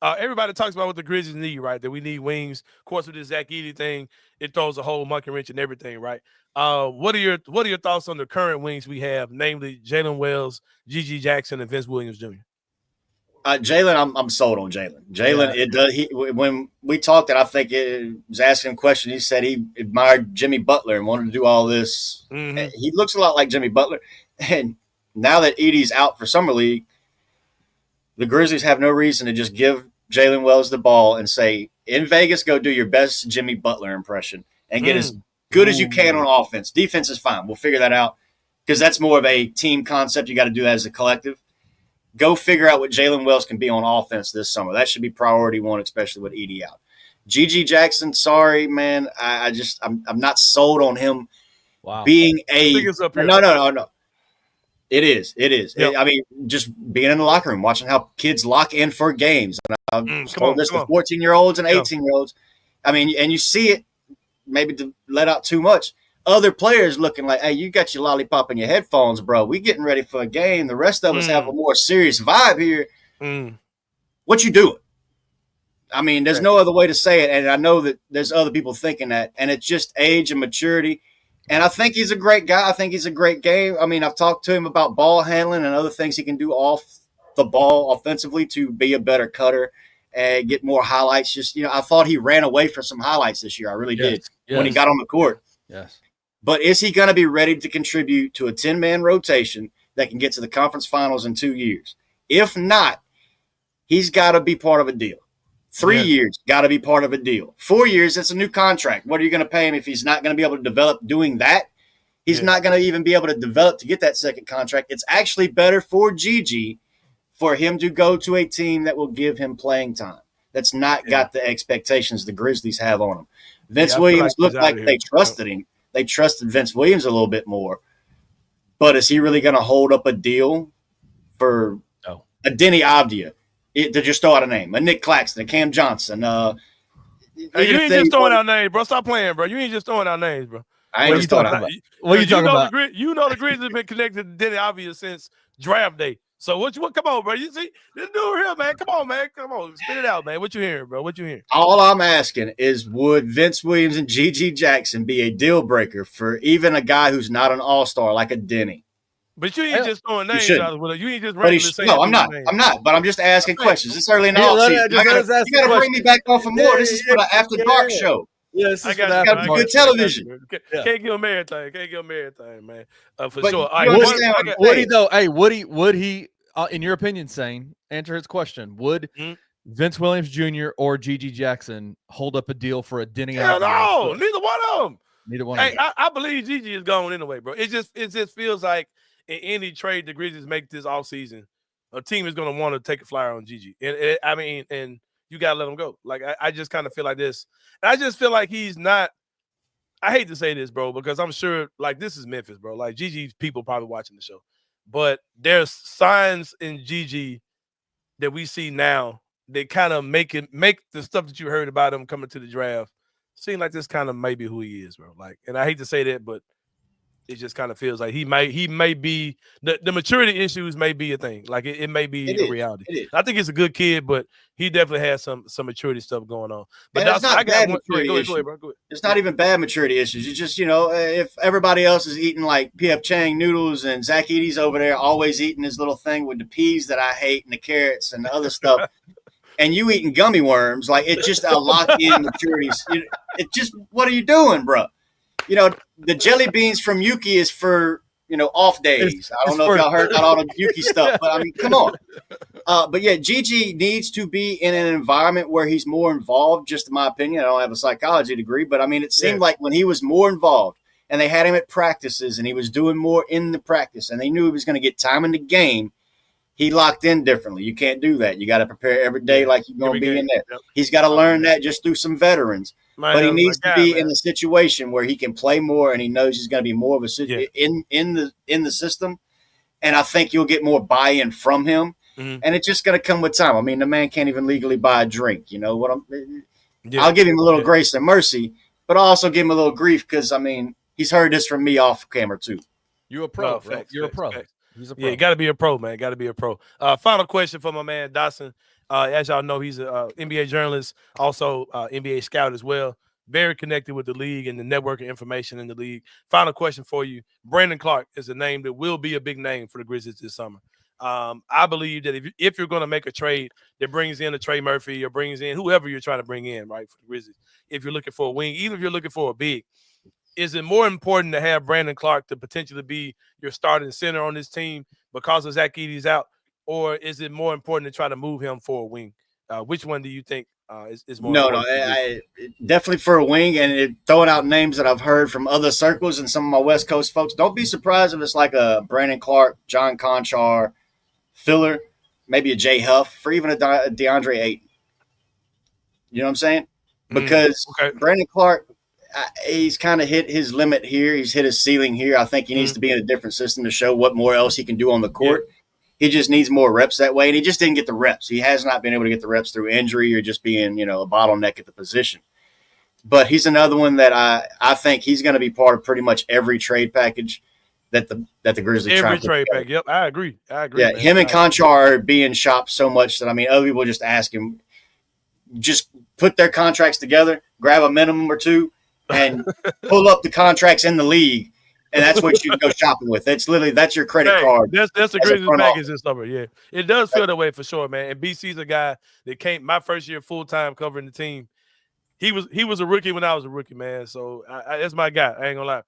Everybody talks about what the Grizzlies need, right? That we need wings. Of course, with this Zach Edey thing, it throws a whole monkey wrench and everything, right? What are your thoughts on the current wings we have, namely Jalen Wells, G.G. Jackson, and Vince Williams Jr.? Jalen, I'm sold on Jalen. Jalen, it does. When we talked, and I think it was asking him a question. He said he admired Jimmy Butler and wanted to do all this. Mm-hmm. He looks a lot like Jimmy Butler. And now that Edey's out for summer league, the Grizzlies have no reason to just give Jalen Wells the ball and say, in Vegas, go do your best Jimmy Butler impression and get as good as you can on offense. Defense is fine. We'll figure that out because that's more of a team concept. You got to do that as a collective. Go figure out what Jalen Wells can be on offense this summer. That should be priority one, especially with Edey out. G.G. Jackson, sorry, man. I'm not sold on him being a – No. It is. Yep. I mean, just being in the locker room, watching how kids lock in for games. And I've told this to 14-year-olds and 18-year-olds. I mean, and you see it maybe to let out too much. Other players looking like, hey, you got your lollipop and your headphones, bro. We getting ready for a game. The rest of us have a more serious vibe here. What you doing? I mean, there's no other way to say it. And I know that there's other people thinking that. And it's just age and maturity. And I think he's a great guy. I think he's a great game. I mean, I've talked to him about ball handling and other things he can do off the ball offensively to be a better cutter and get more highlights. Just, I thought he ran away from some highlights this year. I really did when he got on the court. Yes. But is he going to be ready to contribute to a 10-man rotation that can get to the conference finals in 2 years? If not, he's got to be part of a deal. 3 years, got to be part of a deal. 4 years, it's a new contract. What are you going to pay him if he's not going to be able to develop doing that? He's not going to even be able to develop to get that second contract. It's actually better for Gigi for him to go to a team that will give him playing time. That's not got the expectations the Grizzlies have on him. Vince Williams looked like they trusted him. They trusted Vince Williams a little bit more. But is he really going to hold up a deal for a Denny Avdia? To just throw out a name, a Nick Claxton, a Cam Johnson. Hey, you ain't just throwing out names, bro. Stop playing, bro. You ain't just throwing out names, bro. I ain't just throwing out. What are you talking about? The Grizzlies have been connected to Denny Avdia since draft day. So what? Come on, bro. You see this dude here, man. Come on, man. Come on, spit it out, man. What you hearing, bro? What you hearing? All I'm asking is, would Vince Williams and G.G. Jackson be a deal breaker for even a guy who's not an all-star like a Denny? But you ain't just throwing names out. You ain't just randomly saying. No, I'm not. I'm not. But I'm just asking questions. It's early in the offseason. You got to bring me back on for more. This is for the After Dark show. Yeah, this is got to be good television. Can't give him everything, man. For but sure. Would he, in your opinion, Sain, answer his question? Would Vince Williams Jr. or G.G. Jackson hold up a deal for a Denny? Hell no, neither one of them. Neither one. Hey, I believe Gigi is gone anyway, bro. It just feels like in any trade the Grizzlies make this offseason, a team is going to want to take a flyer on Gigi. And you got to let him go. Like, I just kind of feel like this. And I just feel like he's not – I hate to say this, bro, because I'm sure, like, this is Memphis, bro. Like, Gigi's people probably watching the show. But there's signs in Gigi that we see now that kind of make the stuff that you heard about him coming to the draft seem like this kind of may be who he is, bro. Like, and I hate to say that, but it just kind of feels like he may be the maturity issues may be a thing. Like it may be a reality. I think he's a good kid, but he definitely has some maturity stuff going on. But it's not bad maturity issues. Go ahead, bro. Go ahead. It's not even bad maturity issues. It's just, if everybody else is eating like P.F. Chang noodles and Zach Edey's over there always eating his little thing with the peas that I hate and the carrots and the other stuff, and you eating gummy worms, like it's just a locked-in maturity. It's just, what are you doing, bro? The jelly beans from Yuki is for, off days. I don't know if y'all heard about all the Yuki stuff, but I mean, come on. But yeah, Gigi needs to be in an environment where he's more involved, just in my opinion. I don't have a psychology degree, but I mean, it seemed like when he was more involved and they had him at practices and he was doing more in the practice and they knew he was going to get time in the game, he locked in differently. You can't do that. You got to prepare every day like you're going to be in there. Yep. He's got to learn that just through some veterans. But he needs to be in a situation where he can play more and he knows he's going to be more of a in the system. And I think you'll get more buy-in from him. Mm-hmm. And it's just going to come with time. I mean, the man can't even legally buy a drink. You know what I'll give him a little grace and mercy, but I'll also give him a little grief because, I mean, he's heard this from me off camera too. You're a pro, You're a pro. He's a pro. Yeah, you got to be a pro, man. Got to be a pro. Final question for my man Dodson. As y'all know, he's an NBA journalist, also NBA scout as well. Very connected with the league and the network of information in the league. Final question for you. Brandon Clark is a name that will be a big name for the Grizzlies this summer. I believe that if you're going to make a trade that brings in a Trey Murphy or brings in whoever you're trying to bring in, right, for the Grizzlies, if you're looking for a wing, even if you're looking for a big, is it more important to have Brandon Clark to potentially be your starting center on this team because of Zach Edey's out, or is it more important to try to move him for a wing? Which one do you think is more important? I definitely for a wing, and throwing out names that I've heard from other circles and some of my West Coast folks. Don't be surprised if it's like a Brandon Clark, John Conchar, filler, maybe a Jay Huff, for even a DeAndre Ayton. You know what I'm saying? Because Brandon Clark, he's kind of hit his limit here. He's hit his ceiling here. I think he needs to be in a different system to show what more else he can do on the court. Yeah. He just needs more reps that way, and he just didn't get the reps. He has not been able to get the reps through injury or just being, a bottleneck at the position. But he's another one that I think he's going to be part of pretty much every trade package that the Grizzlies try to put trade together. package. Yep, I agree. Yeah, man. Him and Conchar are being shopped so much that other people just ask him, just put their contracts together, grab a minimum or two, and pull up the contracts in the league. And that's what you go shopping with. That's your credit card. That's the Grizzlies package this summer. Yeah, it does feel that way for sure, man. And BC's a guy that came my first year full time covering the team. He was a rookie when I was a rookie, man. So that's my guy. I ain't gonna lie.